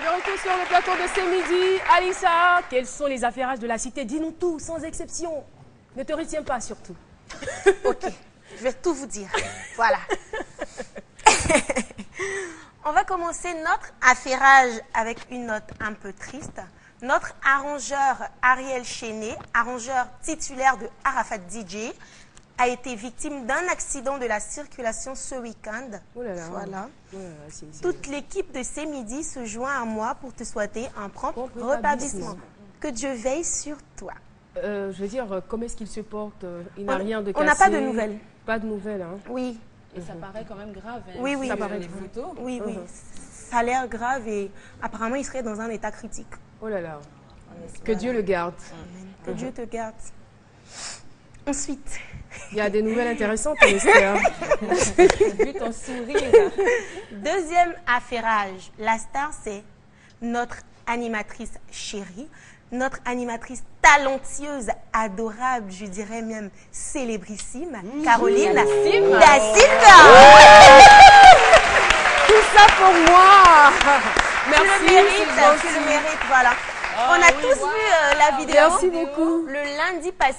de retour sur le plateau de ce midi. Alissa, quels sont les affairages de la cité? Dis-nous tout, sans exception. Ne te retiens pas, surtout. Ok, je vais tout vous dire. Voilà. On va commencer notre affairage avec une note un peu triste. Notre arrangeur Ariel Chéné, arrangeur titulaire de Arafat DJ, a été victime d'un accident de la circulation ce week-end. Oh là là. Voilà. Oh là là, c'est Toute l'équipe de ces midis se joint à moi pour te souhaiter un prompt rétablissement. Que Dieu veille sur toi. Je veux dire, comment est-ce qu'il se porte? Il n'a rien de cassé. On n'a pas de nouvelles. Pas de nouvelles, hein? Oui. Et ça paraît quand même grave. Hein, Oui, oui. Ça paraît les grave. photos. Oui, oui. Ça a l'air grave et apparemment, il serait dans un état critique. Oh là là. Que Dieu le garde. Que Dieu te garde. Ensuite, Il y a des nouvelles intéressantes, j'espère. J'ai vu ton sourire. deuxième affairage. La star, c'est notre animatrice chérie, notre animatrice talentueuse, adorable, je dirais même célébrissime, Caroline Da Silva. Tout ça pour moi. Merci. Tu le mérites, voilà. On a tous vu la vidéo. Merci beaucoup. Le lundi passé.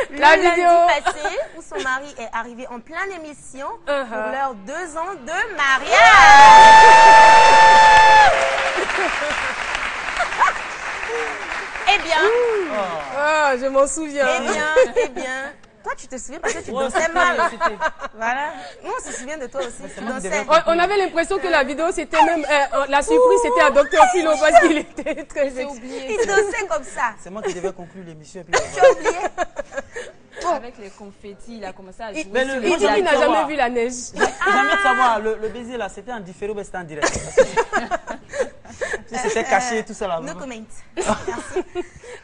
Le La lundi vidéo. passé, où son mari est arrivé en pleine émission pour leurs 2 ans de mariage. Eh bien, Ah, je m'en souviens. eh bien. Toi, tu te souviens parce que tu dansais mal. Voilà. Nous, on se souvient de toi aussi. Tu dansais. On avait l'impression que la vidéo, c'était même... la surprise, c'était à Dr Philo parce qu'il était très oublié. Il dansait comme ça. C'est moi qui devais conclure l'émission. Tu as oublié. Avec les confettis, il a commencé à jouer. Mais le- sur moi, Il dit j'ai qu'il n'a envie de jamais savoir. vu la neige. J'ai envie de savoir, le baiser là, c'était en différé ou c'était en direct? Si c'était caché, tout ça là. No comment. Merci.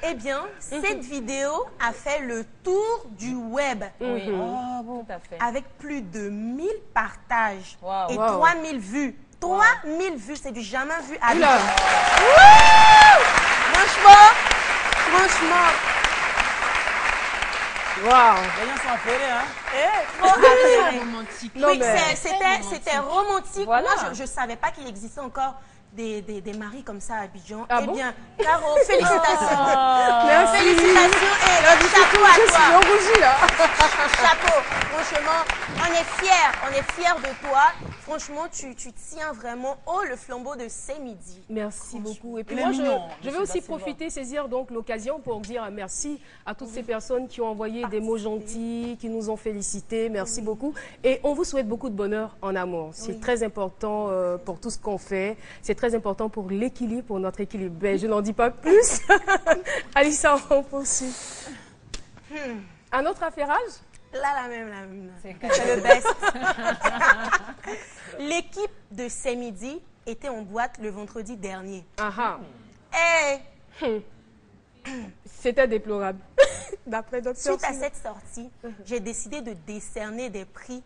Eh bien, cette vidéo a fait le tour du web Oui, Ah bon. tout à fait. avec plus de 1000 partages Wow. et Wow. 3000 vues. 3000 vues, c'est du jamais vu à Oula. Franchement, Waouh. Les gens sont affairés, hein? trop affairé. Romantique. Non, Oui, mais- c'était romantique. Voilà. Moi, je ne savais pas qu'il existait encore des maris comme ça à Abidjan. Ah eh bon? bien, Caro, félicitations. Merci. Félicitations et chapeau à Je suis toi. rougie là. Chapeau. Franchement, on est fiers de toi. Franchement, tu tiens vraiment haut le flambeau de ces midis. Merci beaucoup. Et puis Il est moi, mignon, je vais monsieur aussi Da Silva. profiter, saisir donc l'occasion pour dire merci à toutes ces personnes qui ont envoyé des mots gentils, qui nous ont félicités. Merci beaucoup. Et on vous souhaite beaucoup de bonheur en amour. C'est très important pour tout ce qu'on fait. C'est très important pour l'équilibre, pour notre équilibre. Ben, je n'en dis pas plus. Alissa, on poursuit. Un autre affairage? Là, la même. C'est C'est le best. L'équipe de ces midis était en boîte le vendredi dernier. Ah ah. Et C'était déplorable. D'après Dr. suite à Philo. cette sortie, j'ai décidé de décerner des prix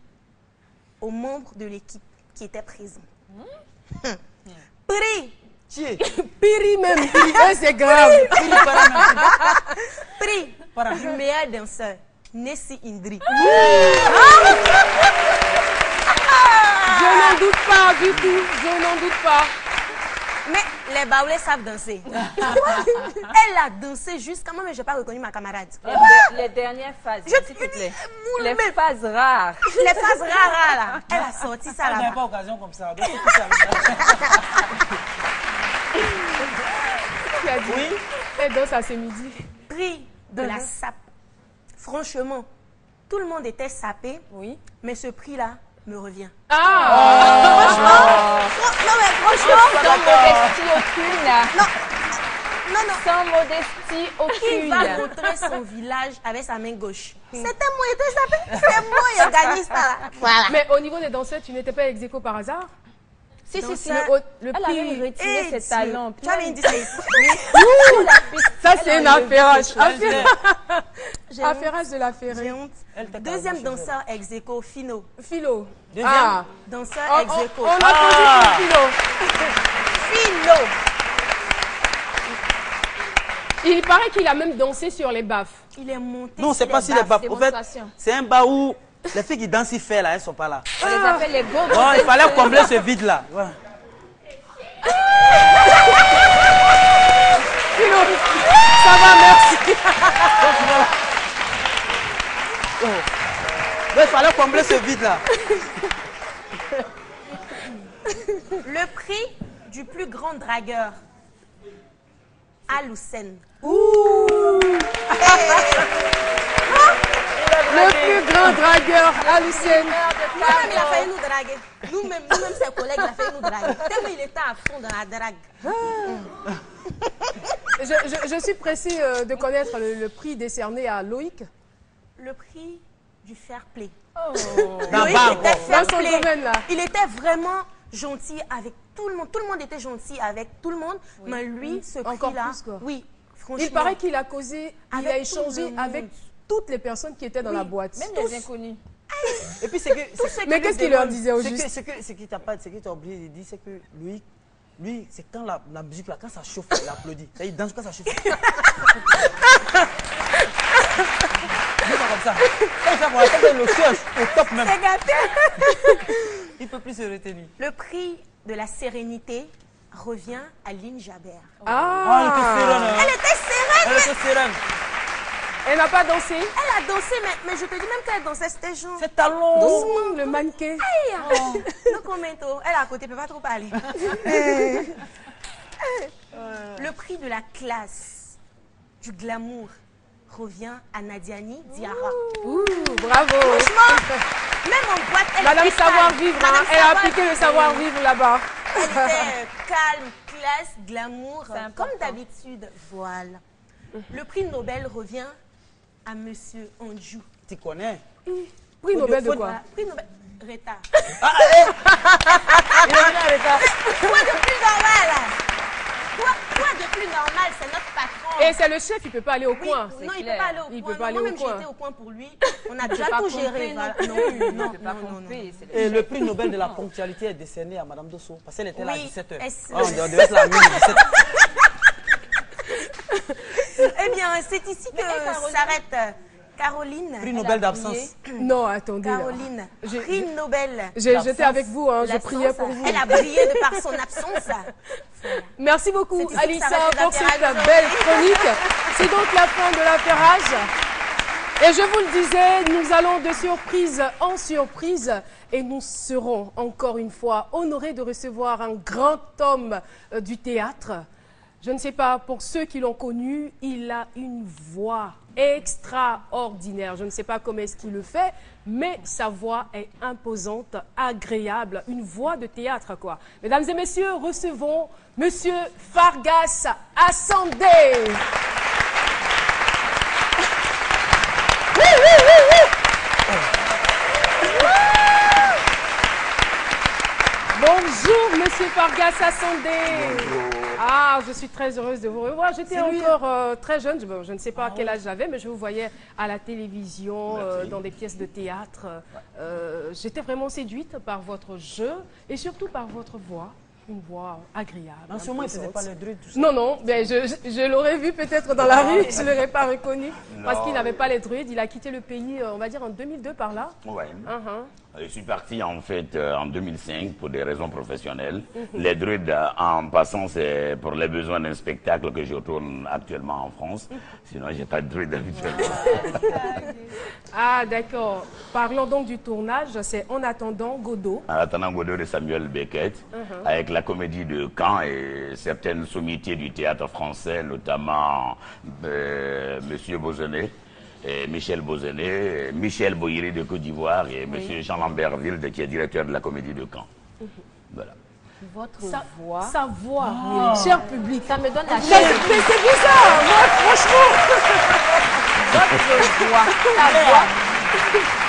aux membres de l'équipe qui étaient présents. Prix Tiens, Piri même. Ouais, c'est grave. Prix Para. du meilleur danseur, Nessie Indri. Je n'en doute pas du tout. Je n'en doute pas. Mais les baoulés savent danser. Elle a dansé jusqu'à moi, mais je n'ai pas reconnu ma camarade. Les dernières phases, Je s'il te plaît. moule Les même. phases rares. Les phases rares là, elle a sorti ça on n'avait là-bas. pas occasion comme ça. Donc, tout ça, Tu as dit. Oui. Elle danse à ce midi. Prix de la sape. Franchement, tout le monde était sapé, Oui. mais ce prix-là me revient. Ah. Non, mais franchement, Sans modestie aucune. non. Sans modestie Il va aucune. montrer son village avec sa main gauche. C'était moi, il était sapé. C'est moi, il a gagné ça là. Voilà. Mais au niveau des danseurs, tu n'étais pas ex aequo par hasard? Si, si, si. ça- Le Elle a même prix. retiré ses talents. Tu avais une discipline. Ça, c'est un affairage. J'ai Affairage de la J'ai ferrée. honte. Elle t'a Deuxième carrément danseur ex aequo, Fino. Philo. Deuxième. Ah. Danseur On, ex aequo. on a posé pour Philo. Philo. Il paraît qu'il a même dansé sur les baffes. Il est monté. Non, c'est sur pas les si les baffes. baffes. Au fait, démonstration. c'est un bas où Les filles qui dansent ici, là, elles ne sont pas là. On les appelle les go-go. Bon, il fallait combler ce vide-là. Ouais. Ça va, merci. Il fallait combler ce vide-là. Le prix du plus grand dragueur. Aloussen. Le plus grand dragueur, Aloussen. Lui-même, il a failli nous draguer. Nous-mêmes, ses collègues, il a failli nous draguer. Tellement il était à fond dans la drague. Je suis pressée de connaître le prix décerné à Loïc. Le prix du fair play. Loïc était fair play. Dans son domaine, là. Il était vraiment gentil avec tout le monde. Tout le monde était gentil avec tout le monde. Oui. Mais lui, ce prix-là, oui, franchement. Il paraît qu'il a causé, il a échangé avec toutes les personnes qui étaient dans la boîte. Même les inconnus. Et puis, c'est que... Mais qu'est-ce qu'il leur disait au juste? Ce qui t'a oublié de dire, c'est que lui, c'est quand la musique, là, quand ça chauffe, il applaudit. Il danse quand ça chauffe. Dis ça comme ça. Comme ça, pour le cherche au top même. C'est gâté. Il ne peut plus se retenir. Le prix de la sérénité revient à Lynn Jabert. Ah, elle était sereine. Elle était sereine. Elle était sereine. Elle n'a pas dansé? Elle a dansé, mais je te dis même qu'elle dansait, c'était genre... C'est talon. Doucement, le mannequin. No commento. Elle est à côté, elle ne peut pas trop parler. Le prix de la classe, du glamour, revient à Nadiani Diarra. Ouh, bravo. Franchement, même en boîte, elle Madame était Savoir-Vivre, calme. elle a appliqué le savoir-vivre là-bas. Elle était calme, classe, glamour, important. comme d'habitude. Voilà. Le prix Nobel revient à Monsieur Anjou. Tu connais? Prix Nobel de quoi? Prix Nobel. Reta. Ah, allez. Il est venu à Reta. Quoi de plus normal? Quoi de plus normal? C'est notre patron. Et c'est le chef, il ne peut pas aller au coin. Oui, non, il ne peut pas aller au coin. Il peut pas aller au Moi-même, coin. j'étais au coin pour lui. On a déjà tout géré. Voilà. Non. Et le prix Nobel de la ponctualité est décerné à Madame Dosso. Parce qu'elle était là à 17h. On devait être là à minuit 17h. Eh bien, c'est ici que s'arrête Caroline. Prix Nobel d'absence. Non, attendez. Caroline, prix Nobel. J'étais avec vous, hein, je priais pour vous. Elle a brillé de par son absence. Merci beaucoup, C'est ici que Alissa, s'arrête pour cette l'affairage belle chronique. C'est donc la fin de l'affairage. Et je vous le disais, nous allons de surprise en surprise et nous serons encore une fois honorés de recevoir un grand homme du théâtre. Je ne sais pas, pour ceux qui l'ont connu, il a une voix extraordinaire. Je ne sais pas comment est-ce qu'il le fait, mais sa voix est imposante, agréable, une voix de théâtre, quoi. Mesdames et messieurs, recevons Monsieur Fargas Assandé. Bonjour, Monsieur Fargas Assandé. Bonjour. Ah, je suis très heureuse de vous revoir. J'étais encore très jeune, je ne sais pas quel âge j'avais, mais je vous voyais à la télévision, dans des pièces de théâtre. J'étais vraiment séduite par votre jeu et surtout par votre voix. Une voix agréable. En ce moment, il ne faisait pas le druide, tout ça. Non, ben je l'aurais vu peut-être dans la rue, je ne l'aurais pas reconnu. Parce qu'il n'avait pas les druides. Il a quitté le pays, on va dire, en 2002 par là. Oui. Je suis parti en fait en 2005 pour des raisons professionnelles. Les druides, en passant, c'est pour les besoins d'un spectacle que je tourne actuellement en France. Sinon, je n'ai pas de druide habituellement. Ah, d'accord. Parlons donc du tournage. C'est En attendant Godot. En attendant Godot de Samuel Beckett, avec la comédie de Caen et certaines sommitiers du théâtre français, notamment Monsieur Bozenet. Et Michel Bozenet, Michel Boyeri de Côte d'Ivoire et M. Jean-Lambert Wilde qui est directeur de la Comédie de Caen. Voilà. Votre voix. Sa voix, cher public. Ça me donne la Mais chair. c'est bizarre, moi, franchement. Votre voix.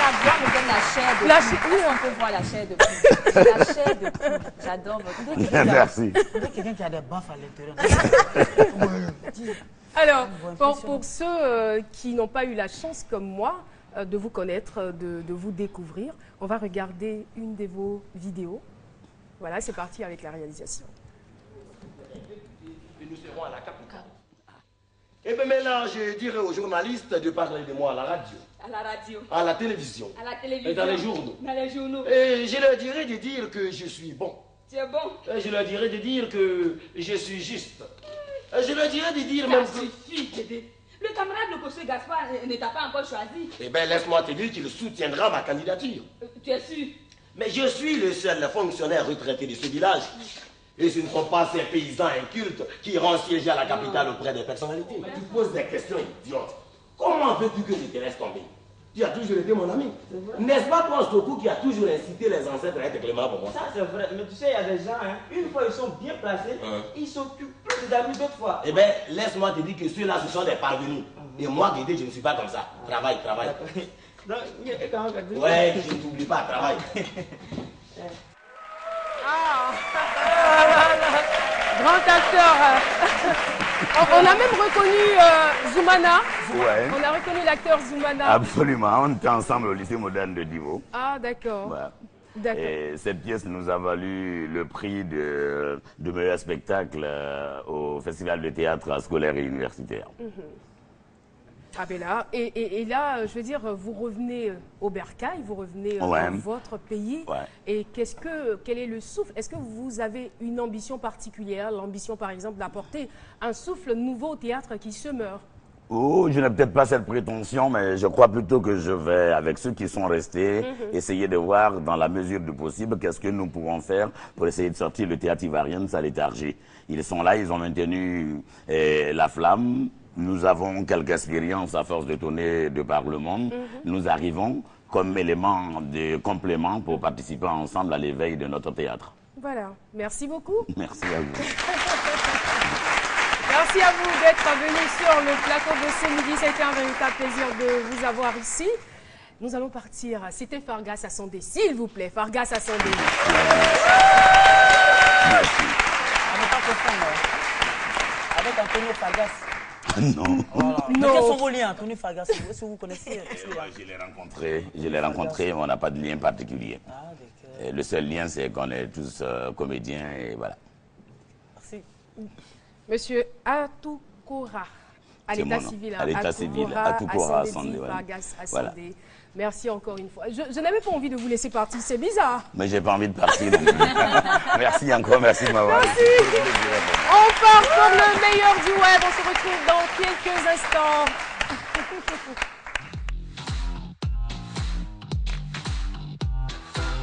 Ta voix me donne la chair de poule. On peut voir la chair de poule. La chair de poule. J'adore votre voix. Merci. Il y a quelqu'un qui a des baffes à l'intérieur. Alors, pour ceux qui n'ont pas eu la chance, comme moi, de vous connaître, de vous découvrir, on va regarder une de vos vidéos. Voilà, c'est parti avec la réalisation. Et nous serons à la capitale. Et bien maintenant, je dirais aux journalistes de parler de moi à la radio. À la radio. À la télévision. À la télévision. Et dans les journaux. Dans les journaux. Et je leur dirai de dire que je suis bon. Tu es bon. Et je leur dirai de dire que je suis juste. Et je leur dirai de dire même que... suffit, Dédé. Le camarade le cocher Gaspard ne t'a pas encore choisi. Eh bien, laisse-moi te dire qu'il soutiendra ma candidature. Tu es sûr? Mais je suis le seul fonctionnaire retraité de ce village. Et ce ne sont pas ces paysans incultes qui iront siéger à la capitale auprès des personnalités. Tu poses des questions idiotes. Comment veux-tu que je te laisse tomber? Tu as toujours été mon ami. N'est-ce pas toi, Stokou, qui a toujours incité les ancêtres à être cléments pour moi? Ça, c'est vrai. Mais tu sais, il y a des gens, hein, une fois ils sont bien placés, ils s'occupent plus des amis d'autres fois. Eh bien, laisse-moi te dire que ceux-là, ce sont des parvenus. Et moi, Guédé, je ne suis pas comme ça. Travaille, travaille. Donc, ouais, je ne t'oublie pas, travaille. Grand acteur. On a même reconnu Zoumana. Ouais. On a reconnu l'acteur Zoumana. Absolument, on était ensemble au lycée moderne de Divo. Ah, d'accord. Voilà. D'accord. Et cette pièce nous a valu le prix de meilleur spectacle au Festival de théâtre scolaire et universitaire. Ah ben là, et là, je veux dire, vous revenez au Bercail, vous revenez dans votre pays. Ouais. Et quel est le souffle? Est-ce que vous avez une ambition particulière, l'ambition par exemple d'apporter un souffle nouveau au théâtre qui se meurt? Oh, je n'ai peut-être pas cette prétention, mais je crois plutôt que je vais, avec ceux qui sont restés, essayer de voir, dans la mesure du possible, qu'est-ce que nous pouvons faire pour essayer de sortir le théâtre ivoirien de sa léthargie. Ils sont là, ils ont maintenu la flamme. Nous avons quelques expériences à force de tourner de par le monde. Nous arrivons comme élément de complément pour participer ensemble à l'éveil de notre théâtre. Voilà. Merci beaucoup. Merci à vous. Merci à vous d'être venus sur le plateau de ce midi. C'était un véritable plaisir de vous avoir ici. Nous allons partir. C'était Fargas Assandé, s'il vous plaît. Fargas Assandé. Merci. On n'est pas confondre avec Antonio Fargas. Non. Voilà. Non. Mais quels sont vos liens, Antonio Fargas? Est-ce que vous connaissez? Je l'ai rencontré, mais on n'a pas de lien particulier. Ah, d'accord. Et le seul lien, c'est qu'on est tous comédiens et voilà. Merci. Monsieur Atoukora, à l'état civil. À l'état civil, Atoukora Assandé. Voilà. Merci encore une fois. Je n'avais pas envie de vous laisser partir, c'est bizarre. Mais j'ai pas envie de partir non plus. Merci encore, merci de m'avoir. Merci. On part pour le meilleur du web. On se retrouve dans quelques instants.